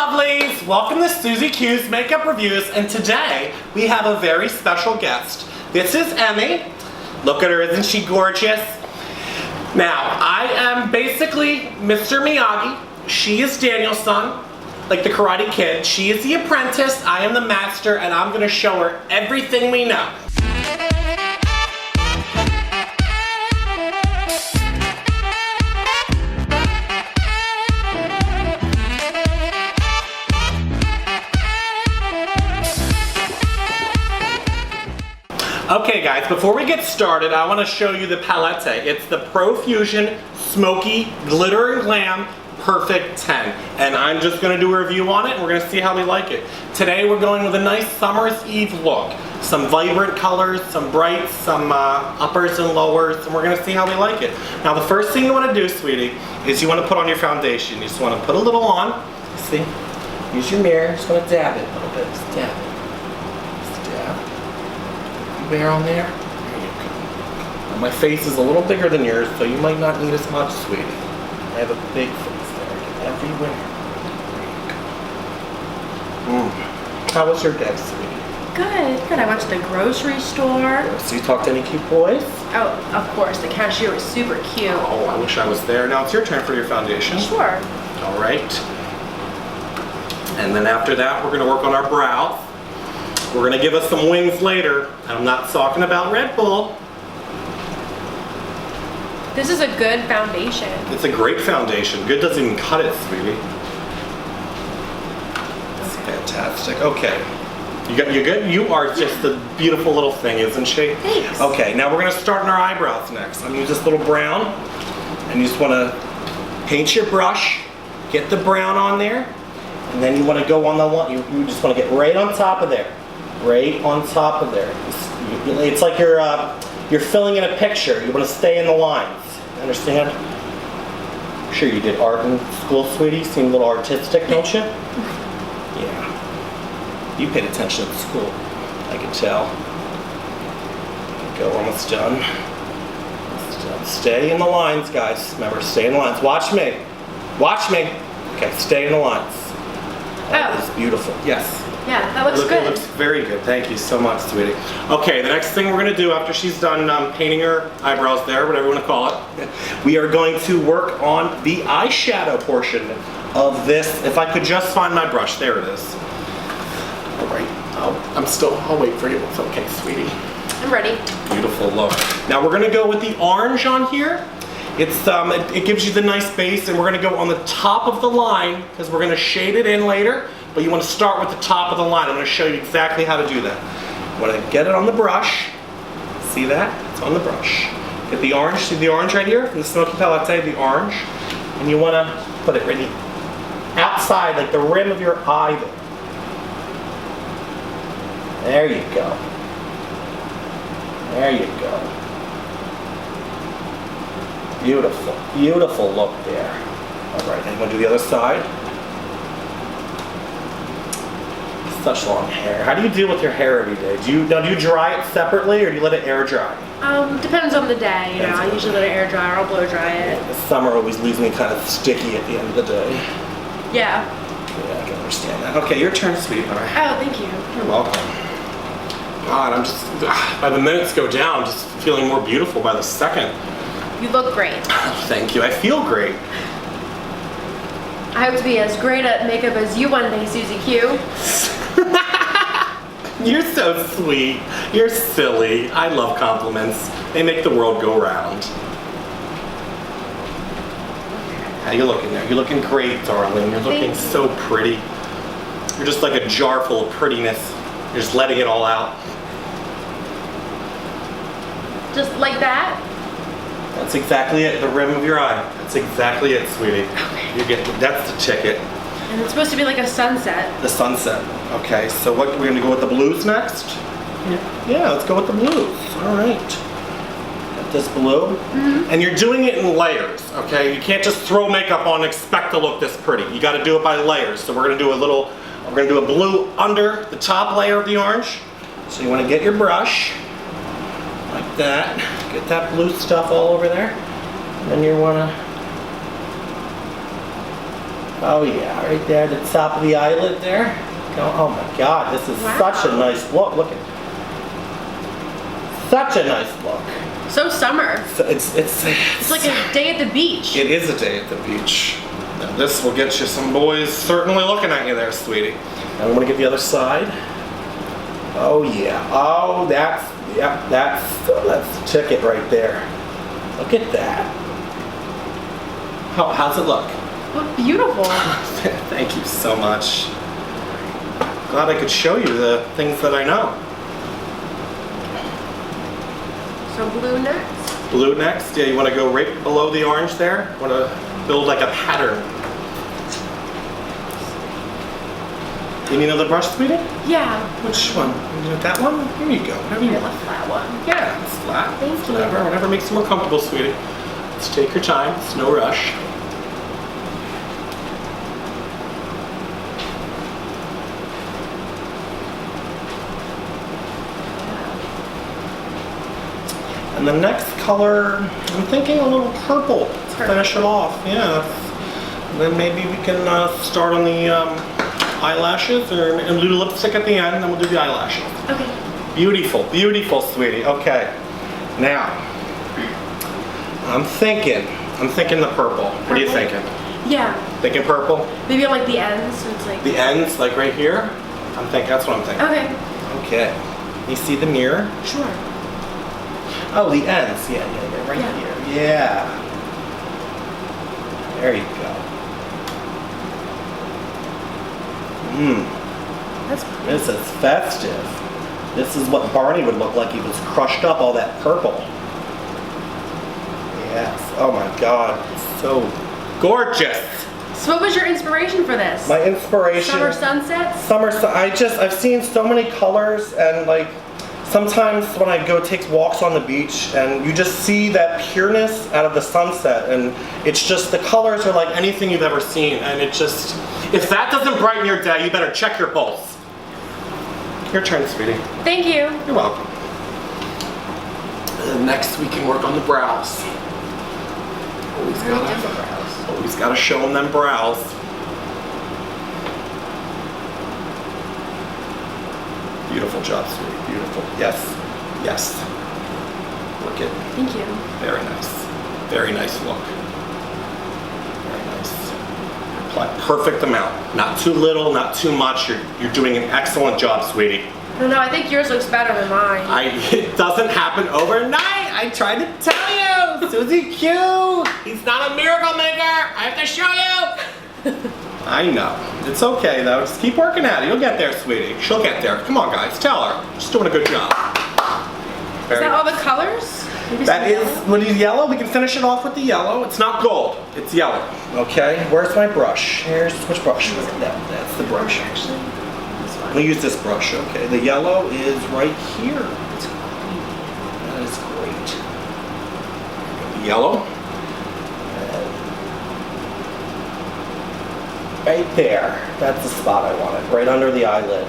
lovelies! Welcome to Suzie Q's Makeup Reviews, and today we have a very special guest. This is Emmy. Look at her, isn't she gorgeous? Now, I am basically Mr. Miyagi. She is Daniel's son, like the Karate Kid. She is the apprentice, I am the master, and I'm gonna show her everything we know. Okay guys, before we get started, I want to show you the palette. It's the Profusion Smoky Glitter and Glam Perfect 10. And I'm just going to do a review on it and we're going to see how we like it. Today we're going with a nice summer's eve look. Some vibrant colors, some brights, some uppers and lowers, and we're going to see how we like it. Now the first thing you want to do, sweetie, is you want to put on your foundation. You just want to put a little on. See? Use your mirror. Just want to dab it a little bit. Just dab it. There on there. There you go. Now my face is a little bigger than yours, so you might not need as much, sweetie. I have a big face there. Get everywhere. There you go. How was your day, sweetie? Good, good. I went to the grocery store. So you talked to any cute boys? Oh, of course. The cashier was super cute. Oh, I wish I was there. Now it's your turn for your foundation. Sure. All right. And then after that, we're going to work on our brows. We're going to give us some wings later, and I'm not talking about Red Bull. This is a good foundation. It's a great foundation. Good doesn't even cut it, sweetie. That's fantastic. Okay. You good? You are just a beautiful little thing, isn't she? Thanks. Okay, now we're going to start on our eyebrows next. I'm going to use this little brown, and you just want to paint your brush, get the brown on there, and then you want to go on the one. You just want to get right on top of there. Right on top of there. It's like you're filling in a picture. You want to stay in the lines. Understand? I'm sure you did art in school, sweetie. You seem a little artistic, don't you? Yeah. You paid attention at school. I can tell. There you go. Almost done. Almost done. Stay in the lines, guys. Remember, stay in the lines. Watch me. Watch me. Okay, stay in the lines. That is beautiful. Yes. Yeah, that looks good. It looks very good. Thank you so much, sweetie. Okay, the next thing we're going to do after she's done painting her eyebrows there, whatever you want to call it, we are going to work on the eyeshadow portion of this. If I could just find my brush. There it is. All right. I'll wait for you. It's okay, sweetie. I'm ready. Beautiful look. Now we're going to go with the orange on here. It gives you the nice base, and we're going to go on the top of the line because we're going to shade it in later. But you want to start with the top of the line. I'm going to show you exactly how to do that. You want to get it on the brush. See that? It's on the brush. Get the orange. See the orange right here from the Smoky Palette, the orange. And you want to put it right outside, like the rim of your eye there. There you go. There you go. Beautiful. Beautiful look there. All right, now you want to do the other side. Such long hair. How do you deal with your hair every day? Do you dry it separately or do you let it air dry? Depends on the day, you know. I usually let it air dry or I'll blow dry it. The summer always leaves me kind of sticky at the end of the day. Yeah. Yeah, I can understand that. Okay, your turn, sweetheart. Oh, thank you. You're welcome. God, I'm just, by the minutes go down, I'm just feeling more beautiful by the second. You look great. Thank you. I feel great. I hope to be as great at makeup as you one day, Suzie Q. You're so sweet. You're silly. I love compliments. They make the world go round. How you looking there? You're looking great, darling. You're looking so pretty. You're just like a jar full of prettiness. You're just letting it all out. Just like that? That's exactly it. The rim of your eye. That's exactly it, sweetie. Okay. That's the ticket. And it's supposed to be like a sunset. The sunset. Okay, so what, we're gonna go with the blues next? Yeah, let's go with the blues. All right. Got this blue. And you're doing it in layers, okay? You can't just throw makeup on and expect to look this pretty. You gotta do it by layers. So we're gonna do a blue under the top layer of the orange. So you wanna get your brush, like that. Get that blue stuff all over there. And then you wanna Oh yeah, right there at the top of the eyelid there. Oh my God, this is such a nice look. Look at, such a nice look. So summer. So it's like a day at the beach. It is a day at the beach. Now this will get you some boys certainly looking at you there, sweetie. Now we want to get the other side. Oh yeah. Oh, that's the ticket right there. Look at that. How's it look? Look beautiful. Thank you so much. Glad I could show you the things that I know. So blue next? Blue next. Yeah, you want to go right below the orange there? Want to build like a pattern. You need another brush, sweetie? Yeah. Which one? You want that one? Here you go. Whatever you Yeah, want. the flat one. Yeah, it's flat. Thank you. Whatever makes you more comfortable, sweetie. Just take your time. It's no rush. And the next color, I'm thinking a little purple to finish it off. Yeah. And then maybe we can start on the eyelashes and do the lipstick at the end, and then we'll do the eyelashes. Okay. Beautiful, beautiful, sweetie. Okay. Now, I'm thinking the purple. What are you thinking? Yeah. Thinking purple? Maybe on like the ends, so it's like... The ends, like right here? That's what I'm thinking. Okay. Okay. You see the mirror? Sure. Oh, the ends. Yeah, right here. Yeah. There you go. That's pretty. This is festive. This is what Barney would look like. He was crushed up all that purple. Yes. Oh my God. It's so gorgeous. So what was your inspiration for this? My inspiration. Summer sunsets? I've seen so many colors, and like sometimes when I go take walks on the beach and you just see that pureness out of the sunset, and it's just, the colors are like anything you've ever seen, and it just, if that doesn't brighten your day, you better check your pulse. Your turn, sweetie. Thank you. You're welcome. And next we can work on the brows. Always gotta show them them brows. Beautiful job, sweetie. Beautiful. Yes. Yes. Look at. Thank you. Very nice. Very nice look. Very nice. Apply perfect amount. Not too little, not too much. You're doing an excellent job, sweetie. I don't know, I think yours looks better than mine. It doesn't happen overnight. I tried to tell you. Suzie Q. He's not a miracle maker. I have to show you. I know. It's okay though. Just keep working at it. You'll get there, sweetie. She'll get there. Come on, guys. Tell her. She's doing a good job. Is that all the colors? Maybe That is, when it's yellow, we can finish it off with the yellow. It's not gold. It's yellow. Okay. Where's my brush? Which brush? That's the brush. Actually, this one. We'll use this brush. Okay. The yellow is right here. It's great. That is great. The yellow. Right there. That's the spot I wanted. Right under the eyelid.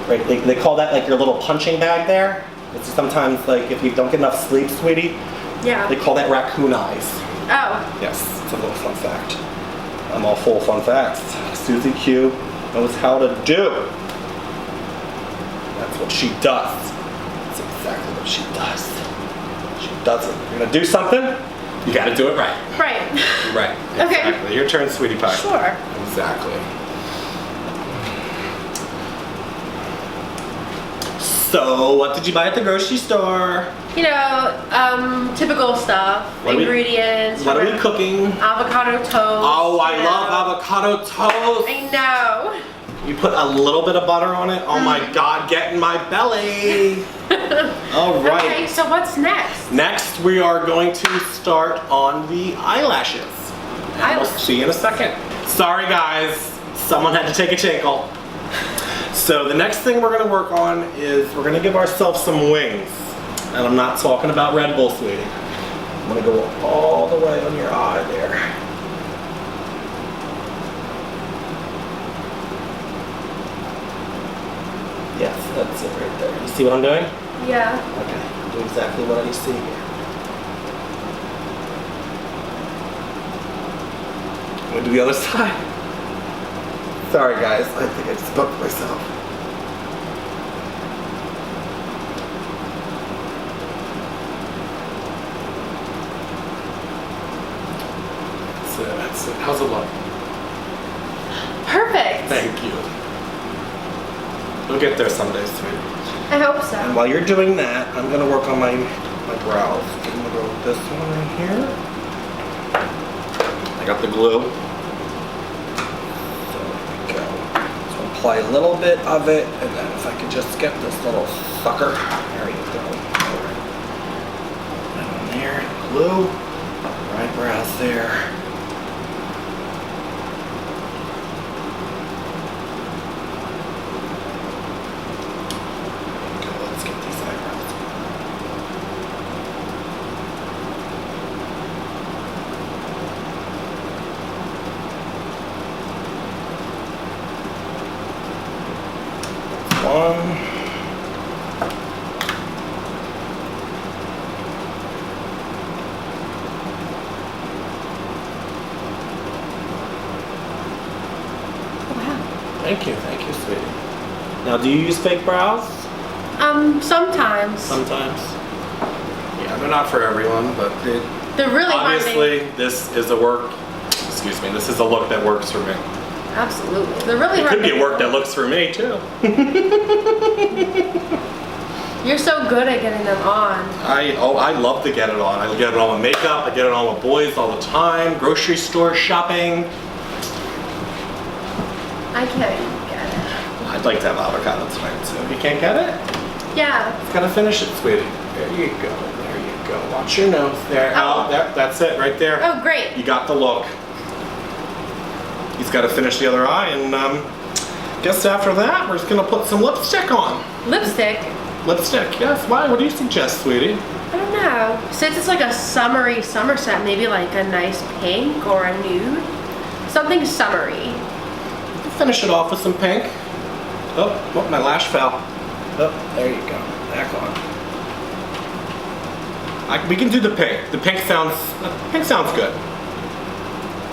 Right. They call that like your little punching bag there. It's sometimes like if you don't get enough sleep, sweetie. Yeah. They call that raccoon eyes. Oh. Yes. It's a little fun fact. I'm all full of fun facts. Suzie Q knows how to do. That's what she does. That's exactly what she does. She does it. You're gonna do something, you gotta do it right. Right. Right. Okay. Exactly. Your turn, sweetie pie. Sure. Exactly. So, what did you buy at the grocery store? You know, typical stuff. Ingredients. What are we cooking? Avocado toast. Oh, I love avocado toast. I know. You put a little bit of butter on it. Oh my God, get in my belly. All right. Okay, so what's next? Next, we are going to start on the eyelashes. And we'll see you in a second. Sorry guys, someone had to take a tinkle. So the next thing we're gonna work on is we're gonna give ourselves some wings. And I'm not talking about Red Bull, sweetie. I'm gonna go all the way on your eye there. Yes, that's it right there. You see what I'm doing? Yeah. Okay, do exactly what I see here. I'm gonna Do the other side. Sorry guys, I think I just bumped myself. That's it. How's it look? Perfect. Thank you. We'll get there someday, sweetie. I hope so. And while you're doing that, I'm gonna work on my brows. I'm gonna go with this one right here. I got the glue. So there we go. So apply a little bit of it, and then if I could just get this little sucker. There you go. Alright. That on there. Glue. Right brows there. One. Thank you, sweetie. Now, do you use fake brows? Sometimes. Sometimes. Yeah, they're not for everyone, but They're really obviously this is a work. Excuse me. This is a look that works for me. Absolutely. They're really It hard. could be a work that looks for me too. You're so good at getting them on. I love to get it on. I get it on with makeup. I get it on with boys all the time. Grocery store shopping. I can't even get it. I'd like to have avocado tonight too. You can't get it? Yeah. Gotta finish it, sweetie. There you go. There you go. Watch your nose there. Oh. That's it right there. Oh, great. You got the look. He's got to finish the other eye, and guess after that we're just gonna put some lipstick on. Lipstick. Lipstick, yes. Why? What do you suggest, sweetie? I don't know. Since it's like a summery summer set, maybe like a nice pink or a nude. Something summery. Finish it off with some pink. Oh, my lash fell. Oh, there you go. Back on. We can do the pink. The pink sounds good.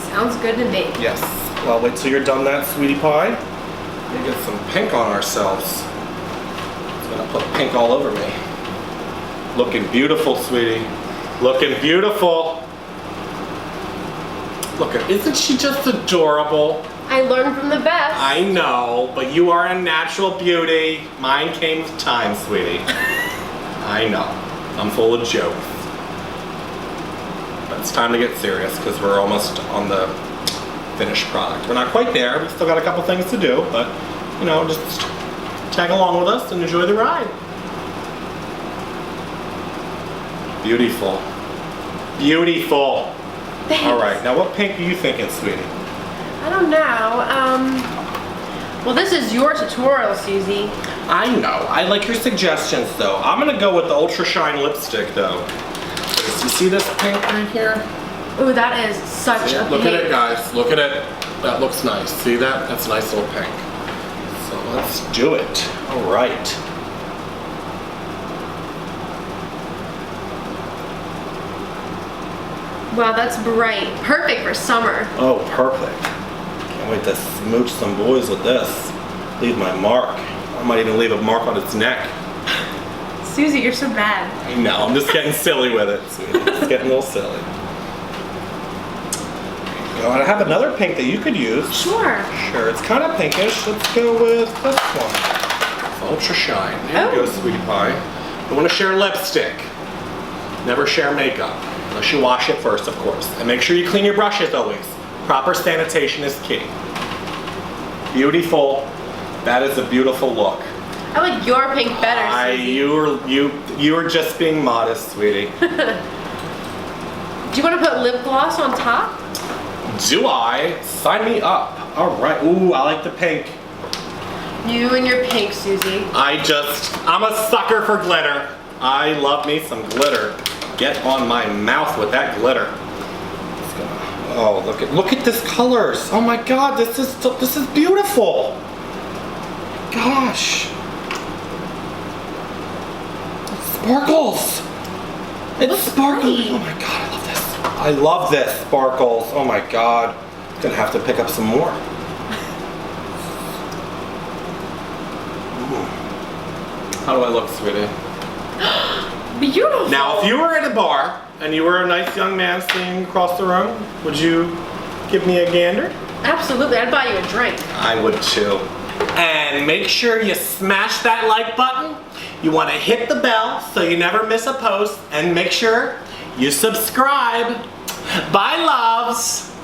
Sounds good to me. Yes. Well, wait till you're done that, sweetie pie. We get some pink on ourselves. It's gonna put pink all over me. Looking beautiful, sweetie. Looking beautiful. Look at, isn't she just adorable? I learned from the best. I know, but you are a natural beauty. Mine came with time, sweetie. I know. I'm full of jokes. But it's time to get serious because we're almost on the finished product. We're not quite there. We still got a couple things to do, but you know, just tag along with us and enjoy the ride. Beautiful. Beautiful. Thanks. All right, now what pink are you thinking, sweetie? I don't know. Well, this is your tutorial, Suzie. I know. I like your suggestions, though. I'm gonna go with the Ultra Shine lipstick, though. You see this pink right here? Ooh, that is such a Look at pink. it, guys. Look at it. That looks nice. See that? That's a nice little pink. So let's do it. All right. Wow, that's bright. Perfect for summer. Oh, perfect. Can't wait to smooch some boys with this. Leave my mark. I might even leave a mark on its neck. Suzie, you're so bad. I know. I'm just getting silly with it, sweetie. It's getting a little silly. Go on. I have another pink that you could use. Sure. Sure, it's kind of pinkish. Let's go with this one. Ultra Shine. There you go, sweetie pie. You want to share lipstick. Never share makeup. Unless you wash it first, of course. And make sure you clean your brushes always. Proper sanitation is key. Beautiful. That is a beautiful look. I like your pink better, Suzie. You were just being modest, sweetie. Do you want to put lip gloss on top? Do I? Sign me up. All right. Ooh, I like the pink. You and your pink, Suzie. I'm a sucker for glitter. I love me some glitter. Get on my mouth with that glitter. Oh, look at this colors. Oh my God, this is beautiful. Gosh. It sparkles. It sparkles. pretty. Oh my God, I love this. I love this sparkles. Oh my God. Gonna have to pick up some more. How do I look, sweetie? Beautiful. Now, if you were at a bar and you were a nice young man sitting across the room, would you give me a gander? Absolutely, I'd buy you a drink. I would too. And make sure you smash that like button. You want to hit the bell so you never miss a post, and make sure you subscribe. Bye, loves.